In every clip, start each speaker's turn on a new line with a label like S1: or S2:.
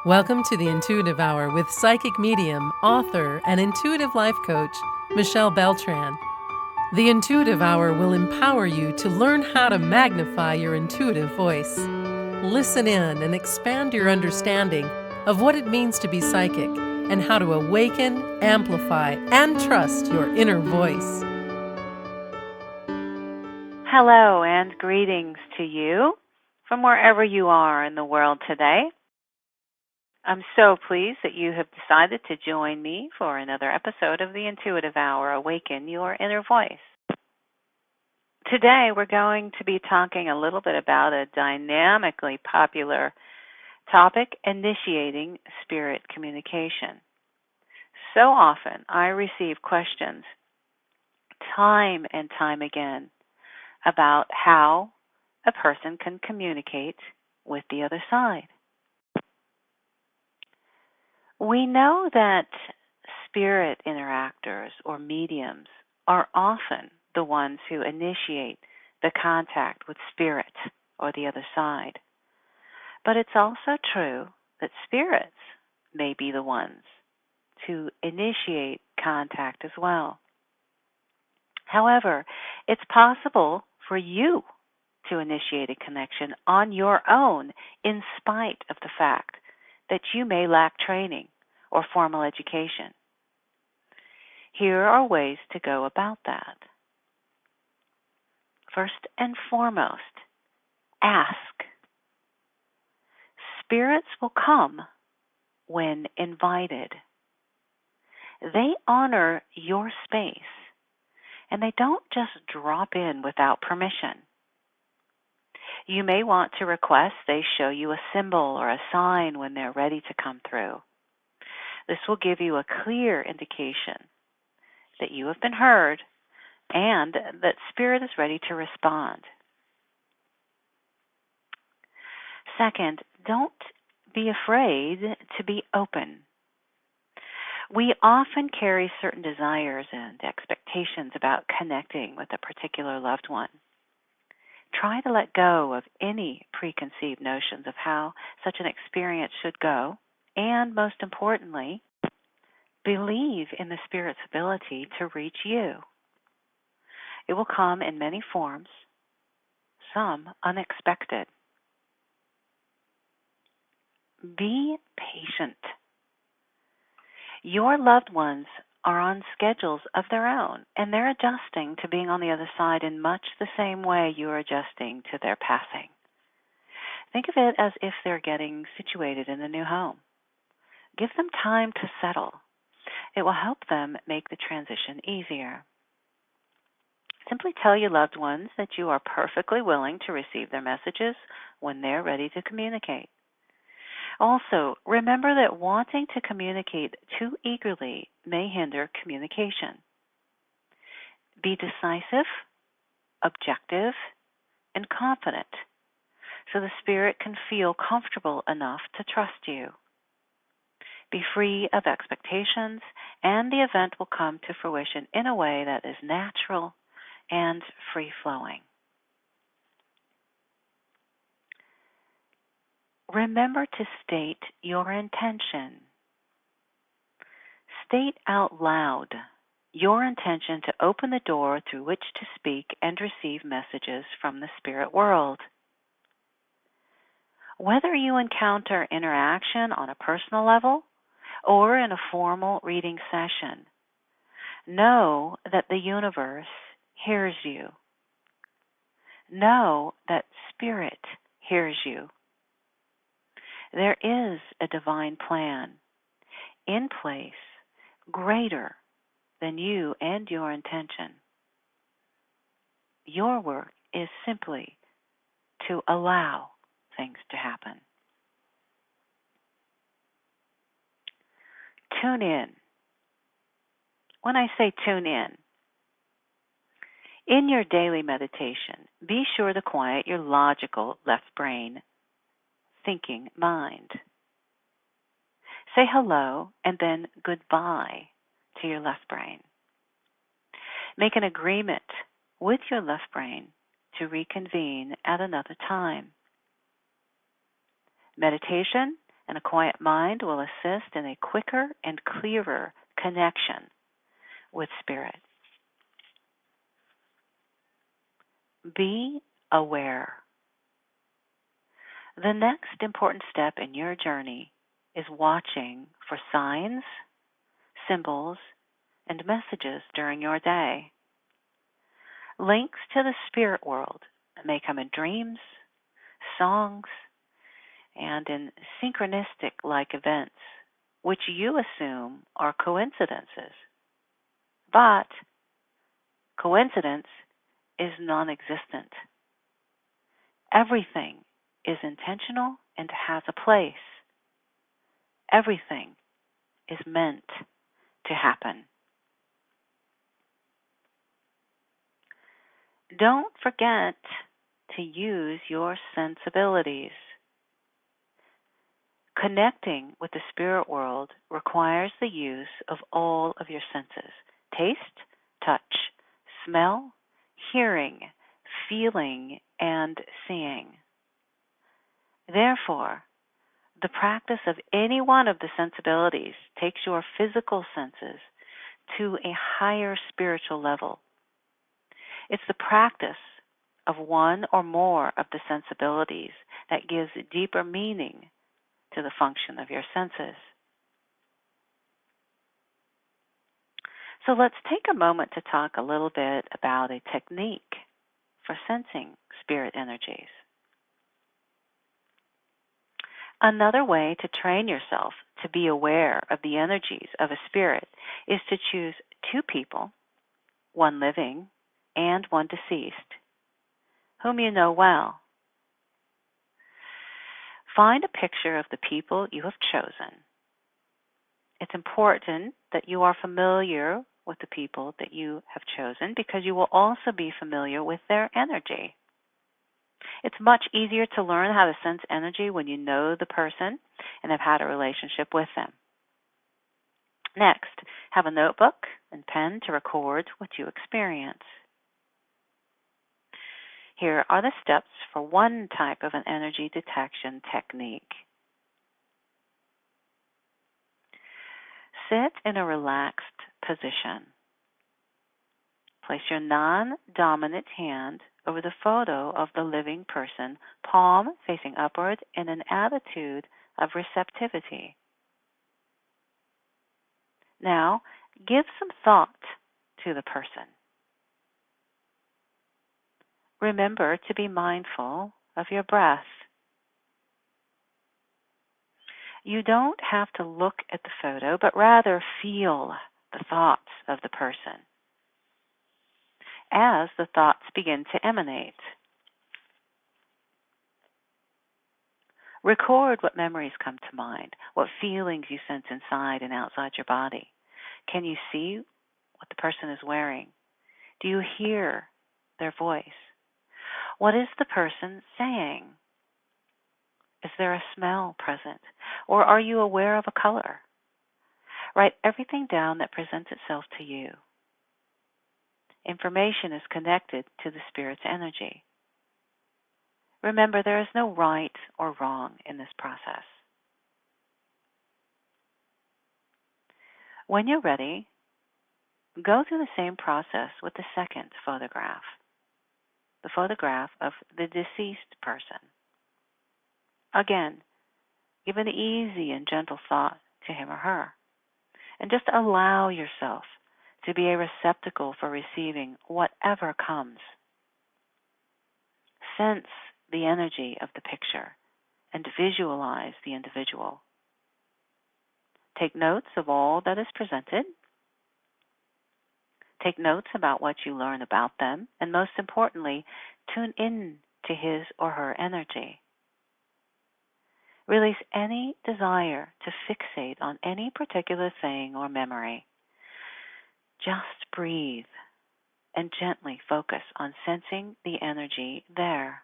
S1: Welcome to the Intuitive Hour with psychic medium, author, and intuitive life coach, Michelle Beltran. The Intuitive Hour will empower you to learn how to magnify your intuitive voice. Listen in and expand your understanding of what it means to be psychic and how to awaken, amplify, and trust your inner voice.
S2: Hello and greetings to you from wherever you are in the world today. I'm so pleased that you have decided to join me for another episode of the Intuitive Hour, Awaken Your Inner Voice. Today we're going to be talking a little bit about a dynamically popular topic, initiating spirit communication. So often I receive questions time and time again about how a person can communicate with the other side. We know that spirit interactors or mediums are often the ones who initiate the contact with spirit or the other side. But it's also true that spirits may be the ones to initiate contact as well. However, it's possible for you to initiate a connection on your own in spite of the fact that you may lack training or formal education. Here are ways to go about that. First and foremost, ask. Spirits will come when invited. They honor your space, and they don't just drop in without permission. You may want to request they show you a symbol or a sign when they're ready to come through. This will give you a clear indication that you have been heard and that spirit is ready to respond. Second, don't be afraid to be open. We often carry certain desires and expectations about connecting with a particular loved one. Try to let go of any preconceived notions of how such an experience should go, and most importantly, believe in the Spirit's ability to reach you. It will come in many forms, some unexpected. Be patient. Your loved ones are on schedules of their own, and they're adjusting to being on the other side in much the same way you are adjusting to their passing. Think of it as if they're getting situated in a new home. Give them time to settle. It will help them make the transition easier. Simply tell your loved ones that you are perfectly willing to receive their messages when they're ready to communicate. Also, remember that wanting to communicate too eagerly may hinder communication. Be decisive, objective, and confident so the spirit can feel comfortable enough to trust you. Be free of expectations, and the event will come to fruition in a way that is natural and free-flowing. Remember to state your intention. State out loud your intention to open the door through which to speak and receive messages from the spirit world. Whether you encounter interaction on a personal level or in a formal reading session, know that the universe hears you. Know that spirit hears you. There is a divine plan in place greater than you and your intention. Your work is simply to allow things to happen. Tune in. When I say tune in your daily meditation, be sure to quiet your logical left brain thinking mind. Say hello and then goodbye to your left brain. Make an agreement with your left brain to reconvene at another time. Meditation and a quiet mind will assist in a quicker and clearer connection with spirit. Be aware. The next important step in your journey is watching for signs, symbols, and messages during your day. Links to the spirit world may come in dreams, songs, and in synchronistic-like events, which you assume are coincidences. But coincidence is non-existent. Everything is intentional and has a place. Everything is meant to happen. Don't forget to use your sensibilities. Connecting with the spirit world requires the use of all of your senses: taste, touch, smell, hearing, feeling, and seeing. Therefore, the practice of any one of the sensibilities takes your physical senses to a higher spiritual level. It's the practice of one or more of the sensibilities that gives deeper meaning to the function of your senses. So let's take a moment to talk a little bit about a technique for sensing spirit energies. Another way to train yourself to be aware of the energies of a spirit is to choose two people, one living and one deceased, whom you know well. Find a picture of the people you have chosen. It's important that you are familiar with the people that you have chosen because you will also be familiar with their energy. It's much easier to learn how to sense energy when you know the person and have had a relationship with them. Next, have a notebook and pen to record what you experience. Here are the steps for one type of an energy detection technique. Sit in a relaxed position. Place your non-dominant hand over the photo of the living person, palm facing upward in an attitude of receptivity. Now, give some thought to the person. Remember to be mindful of your breath. You don't have to look at the photo, but rather feel the thoughts of the person as the thoughts begin to emanate. Record what memories come to mind, what feelings you sense inside and outside your body. Can you see what the person is wearing? Do you hear their voice? What is the person saying? Is there a smell present? Or are you aware of a color? Write everything down that presents itself to you. Information is connected to the spirit's energy. Remember, there is no right or wrong in this process. When you're ready, go through the same process with the second photograph, the photograph of the deceased person. Again, give an easy and gentle thought to him or her, and just allow yourself to be a receptacle for receiving whatever comes. Sense the energy of the picture and visualize the individual. Take notes of all that is presented. Take notes about what you learn about them, and most importantly, tune in to his or her energy. Release any desire to fixate on any particular thing or memory. Just breathe and gently focus on sensing the energy there.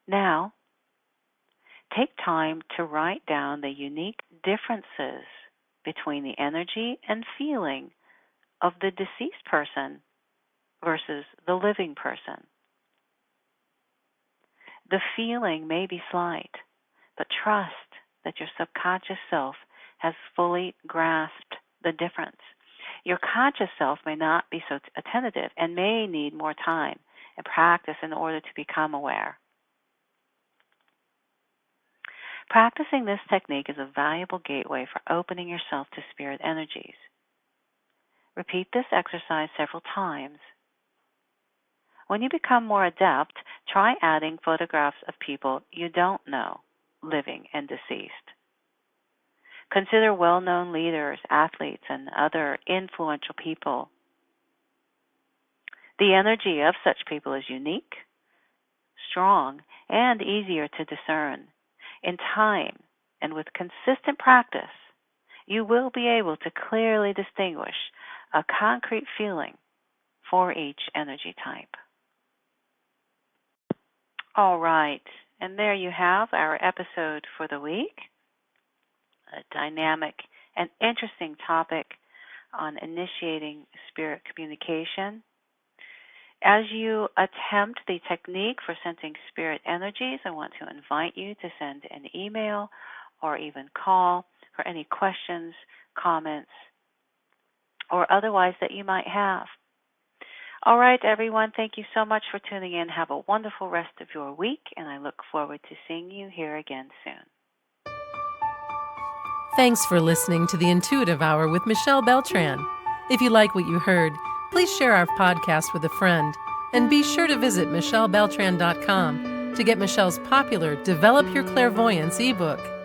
S2: Now, take time to write down the unique differences between the energy and feeling of the deceased person versus the living person. The feeling may be slight, but trust that your subconscious self has fully grasped the difference. Your conscious self may not be so attentive and may need more time and practice in order to become aware. Practicing this technique is a valuable gateway for opening yourself to spirit energies. Repeat this exercise several times. When you become more adept, try adding photographs of people you don't know, living and deceased. Consider well-known leaders, athletes, and other influential people. The energy of such people is unique, strong, and easier to discern. In time and with consistent practice, you will be able to clearly distinguish a concrete feeling for each energy type. All right, and there you have our episode for the week. A dynamic and interesting topic on initiating spirit communication. As you attempt the technique for sensing spirit energies, I want to invite you to send an email or even call for any questions, comments, or otherwise that you might have. All right, everyone, thank you so much for tuning in. Have a wonderful rest of your week, and I look forward to seeing you here again soon.
S1: Thanks for listening to the Intuitive Hour with Michelle Beltran. If you like what you heard, please share our podcast with a friend, and be sure to visit michellebeltran.com to get Michelle's popular Develop Your Clairvoyance ebook.